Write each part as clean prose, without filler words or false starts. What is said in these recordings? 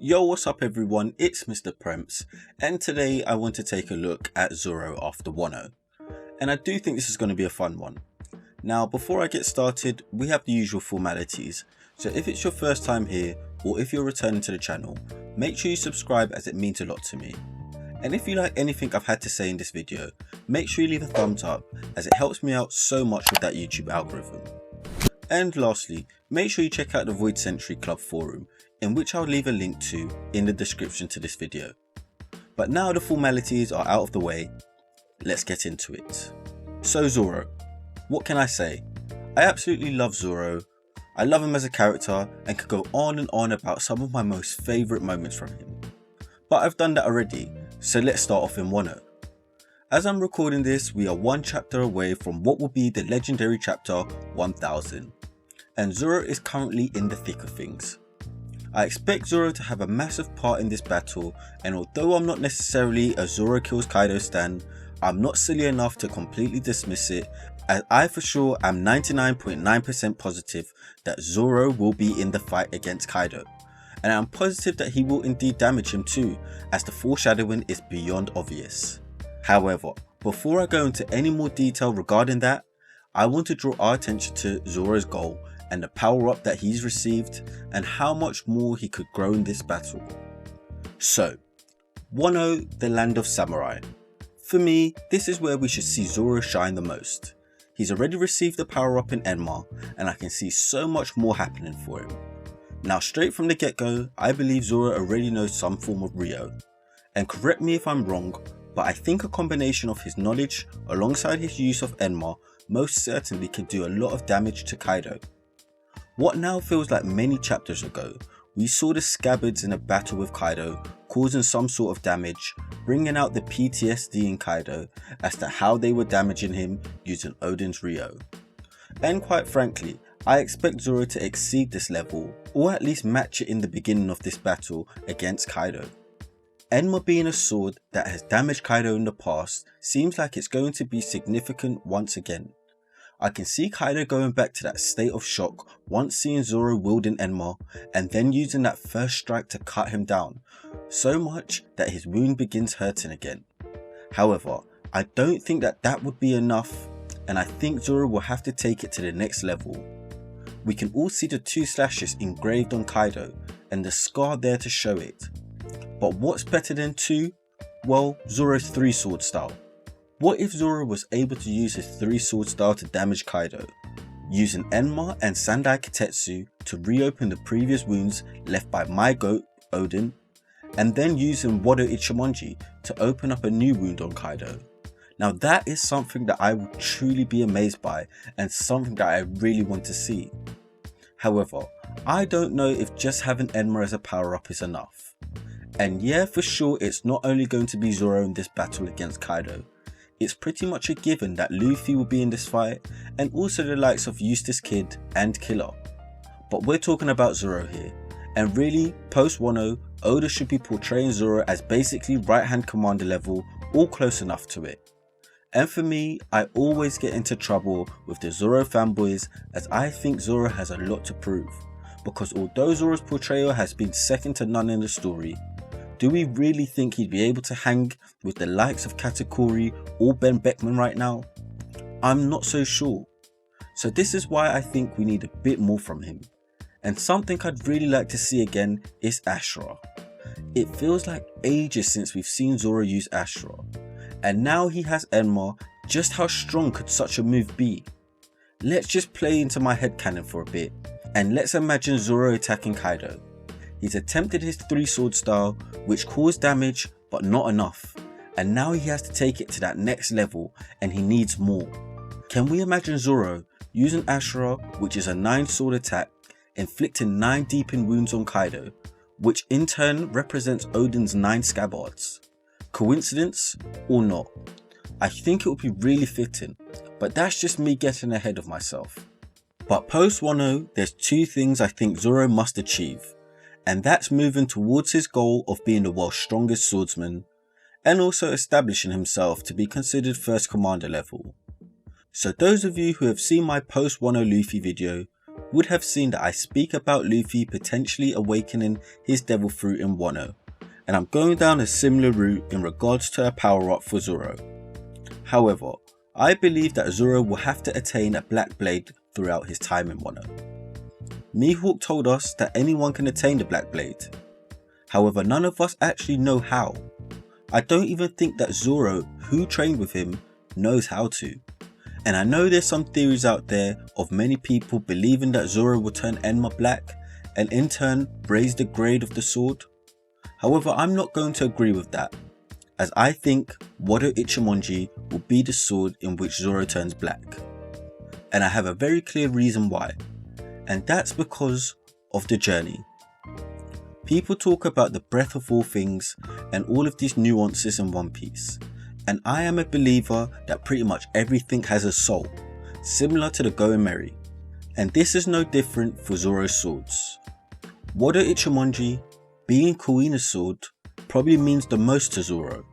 Yo, what's up everyone, it's Mr Premps, and today I want to take a look at Zoro After Wano. And I do think this is going to be a fun one. Now before I get started, we have the usual formalities, so if it's your first time here, or if you're returning to the channel, make sure you subscribe as it means a lot to me. And if you like anything I've had to say in this video, make sure you leave a thumbs up as it helps me out so much with that YouTube algorithm. And lastly, make sure you check out the Void Century Club forum, in which I'll leave a link to in the description to this video. But now the formalities are out of the way, let's get into it. So Zoro, what can I say? I absolutely love Zoro. I love him as a character and could go on and on about some of my most favourite moments from him. But I've done that already, so let's start off in Wano. As I'm recording this, we are one chapter away from what will be the legendary chapter 1000, and Zoro is currently in the thick of things. I expect Zoro to have a massive part in this battle, and although I'm not necessarily a Zoro Kills Kaido stan, I'm not silly enough to completely dismiss it, as I for sure am 99.9% positive that Zoro will be in the fight against Kaido, and I'm positive that he will indeed damage him too, as the foreshadowing is beyond obvious. However, before I go into any more detail regarding that, I want to draw our attention to Zoro's goal and the power up that he's received and how much more he could grow in this battle. So, Wano, the land of samurai. For me, this is where we should see Zoro shine the most. He's already received the power up in Enma, and I can see so much more happening for him. Now straight from the get go, I believe Zoro already knows some form of Ryo. And correct me if I'm wrong, but I think a combination of his knowledge alongside his use of Enma most certainly can do a lot of damage to Kaido. What now feels like many chapters ago, we saw the scabbards in a battle with Kaido, causing some sort of damage, bringing out the PTSD in Kaido as to how they were damaging him using Oden's Ryo. And quite frankly, I expect Zoro to exceed this level, or at least match it in the beginning of this battle against Kaido. Enma being a sword that has damaged Kaido in the past seems like it's going to be significant once again. I can see Kaido going back to that state of shock once seeing Zoro wielding Enma and then using that first strike to cut him down, so much that his wound begins hurting again. However, I don't think that would be enough, and I think Zoro will have to take it to the next level. We can all see the 2 slashes engraved on Kaido and the scar there to show it. But what's better than 2? Well, Zoro's 3 sword style. What if Zoro was able to use his 3 sword style to damage Kaido, using Enma and Sandai Kitetsu to reopen the previous wounds left by my goat, Oden, and then using Wado Ichigoji to open up a new wound on Kaido? Now that is something that I would truly be amazed by and something that I really want to see. However, I don't know if just having Enma as a power up is enough. And yeah, for sure it's not only going to be Zoro in this battle against Kaido. It's pretty much a given that Luffy will be in this fight, and also the likes of Eustace Kid and Killer. But we're talking about Zoro here, and really, post Wano, Oda should be portraying Zoro as basically right hand commander level or close enough to it. And for me, I always get into trouble with the Zoro fanboys, as I think Zoro has a lot to prove, because although Zoro's portrayal has been second to none in the story, do we really think he'd be able to hang with the likes of Katakuri or Ben Beckman right now? I'm not so sure. So this is why I think we need a bit more from him. And something I'd really like to see again is Ashura. It feels like ages since we've seen Zoro use Ashura. And now he has Enma, just how strong could such a move be? Let's just play into my headcanon for a bit, and let's imagine Zoro attacking Kaido. He's attempted his 3 sword style, which caused damage but not enough, and now he has to take it to that next level and he needs more. Can we imagine Zoro using Ashura, which is a 9 sword attack, inflicting 9 deepened wounds on Kaido, which in turn represents Oden's 9 scabbards? Coincidence or not? I think it would be really fitting, but that's just me getting ahead of myself. But post Wano, there's 2 things I think Zoro must achieve. And that's moving towards his goal of being the world's strongest swordsman, and also establishing himself to be considered first commander level. So those of you who have seen my post Wano Luffy video, would have seen that I speak about Luffy potentially awakening his devil fruit in Wano, and I'm going down a similar route in regards to a power up for Zoro. However, I believe that Zoro will have to attain a Black Blade throughout his time in Wano. Mihawk told us that anyone can attain the Black Blade. However, none of us actually know how. I don't even think that Zoro, who trained with him, knows how to. And I know there's some theories out there of many people believing that Zoro will turn Enma black and in turn raise the grade of the sword. However, I'm not going to agree with that, as I think Wado Ichigoji will be the sword in which Zoro turns black. And I have a very clear reason why, and that's because of the journey. People talk about the breadth of all things and all of these nuances in One Piece. And I am a believer that pretty much everything has a soul, similar to the Going Merry, and this is no different for Zoro's swords. Wado Ichigoji, being Kuina's sword, probably means the most to Zoro.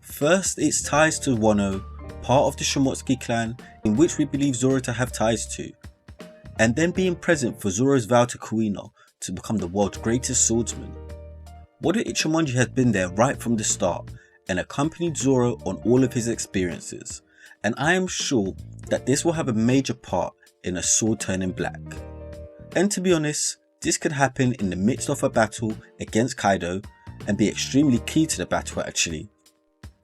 First, its ties to Wano, part of the Shimotsuki clan in which we believe Zoro to have ties to, and then being present for Zoro's vow to Kuina to become the world's greatest swordsman. Wado Ichigoji has been there right from the start, and accompanied Zoro on all of his experiences, and I am sure that this will have a major part in a sword turning black. And to be honest, this could happen in the midst of a battle against Kaido and be extremely key to the battle actually.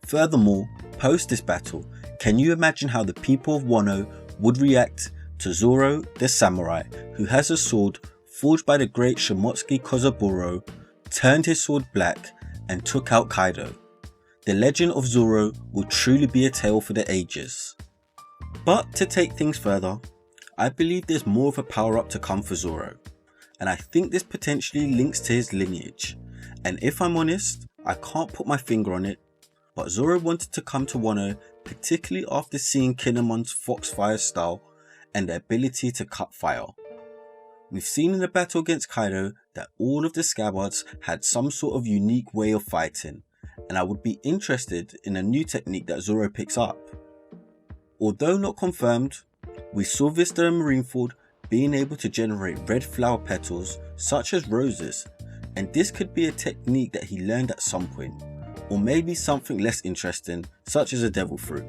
Furthermore, post this battle, can you imagine how the people of Wano would react to Zoro the samurai who has a sword forged by the great Shimotsuki Zoro, turned his sword black and took out Kaido? The legend of Zoro will truly be a tale for the ages. But to take things further, I believe there's more of a power up to come for Zoro, and I think this potentially links to his lineage, and if I'm honest, I can't put my finger on it, but Zoro wanted to come to Wano particularly after seeing Kinnamon's Foxfire style and the ability to cut fire. We've seen in the battle against Kaido that all of the scabbards had some sort of unique way of fighting, and I would be interested in a new technique that Zoro picks up. Although not confirmed, we saw Vista and Marineford being able to generate red flower petals such as roses, and this could be a technique that he learned at some point, or maybe something less interesting such as a devil fruit.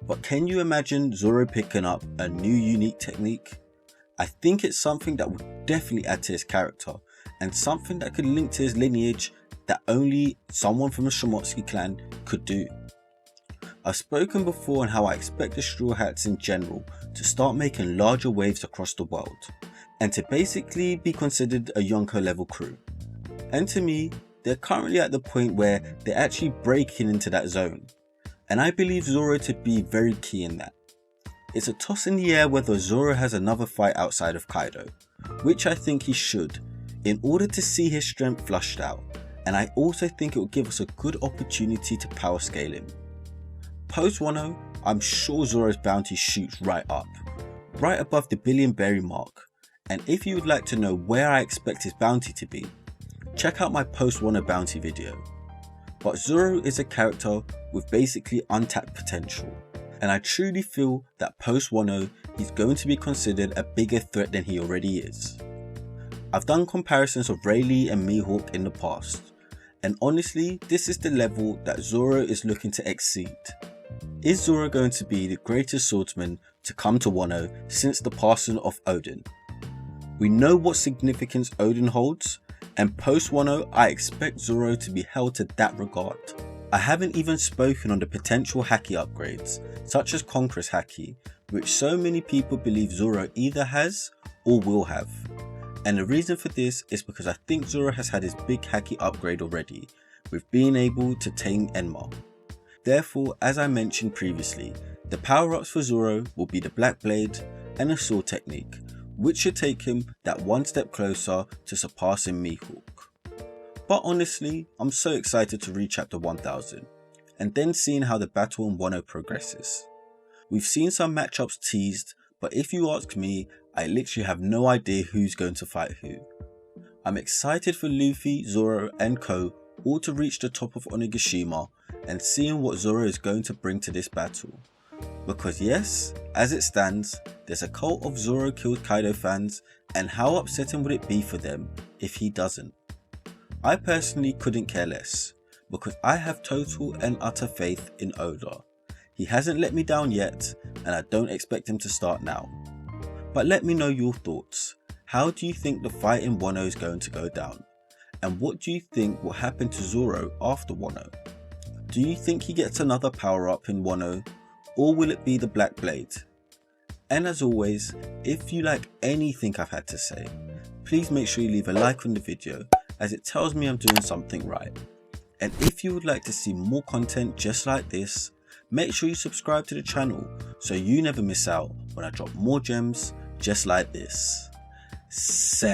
But can you imagine Zoro picking up a new unique technique? I think it's something that would definitely add to his character, and something that could link to his lineage that only someone from the Shimotsuki clan could do. I've spoken before on how I expect the Straw Hats in general to start making larger waves across the world, and to basically be considered a Yonko level crew. And to me, they're currently at the point where they're actually breaking into that zone, and I believe Zoro to be very key in that. It's a toss in the air whether Zoro has another fight outside of Kaido, which I think he should, in order to see his strength flushed out, and I also think it will give us a good opportunity to power scale him. Post Wano, I'm sure Zoro's bounty shoots right up, right above the billion berry mark, and if you would like to know where I expect his bounty to be, check out my Post Wano bounty video. But Zoro is a character with basically untapped potential, and I truly feel that post Wano he's going to be considered a bigger threat than he already is. I've done comparisons of Rayleigh and Mihawk in the past, and honestly this is the level that Zoro is looking to exceed. Is Zoro going to be the greatest swordsman to come to Wano since the passing of Odin? We know what significance Odin holds, and post Wano I expect Zoro to be held to that regard. I haven't even spoken on the potential haki upgrades, such as Conqueror's haki, which so many people believe Zoro either has or will have. And the reason for this is because I think Zoro has had his big haki upgrade already, with being able to tame Enma. Therefore, as I mentioned previously, the power-ups for Zoro will be the Black Blade and a sword technique, which should take him that one step closer to surpassing Mihawk. But honestly, I'm so excited to reach chapter 1000, and then seeing how the battle in Wano progresses. We've seen some matchups teased, but if you ask me, I literally have no idea who's going to fight who. I'm excited for Luffy, Zoro and Co all to reach the top of Onigashima and seeing what Zoro is going to bring to this battle. Because yes, as it stands, there's a cult of Zoro Kills Kaido fans, and how upsetting would it be for them if he doesn't? I personally couldn't care less, because I have total and utter faith in Oda. He hasn't let me down yet, and I don't expect him to start now. But let me know your thoughts. How do you think the fight in Wano is going to go down? And what do you think will happen to Zoro after Wano? Do you think he gets another power up in Wano, or will it be the Black Blade? And as always, if you like anything I've had to say, please make sure you leave a like on the video, as it tells me I'm doing something right. And if you would like to see more content just like this, make sure you subscribe to the channel so you never miss out when I drop more gems just like this. Safe.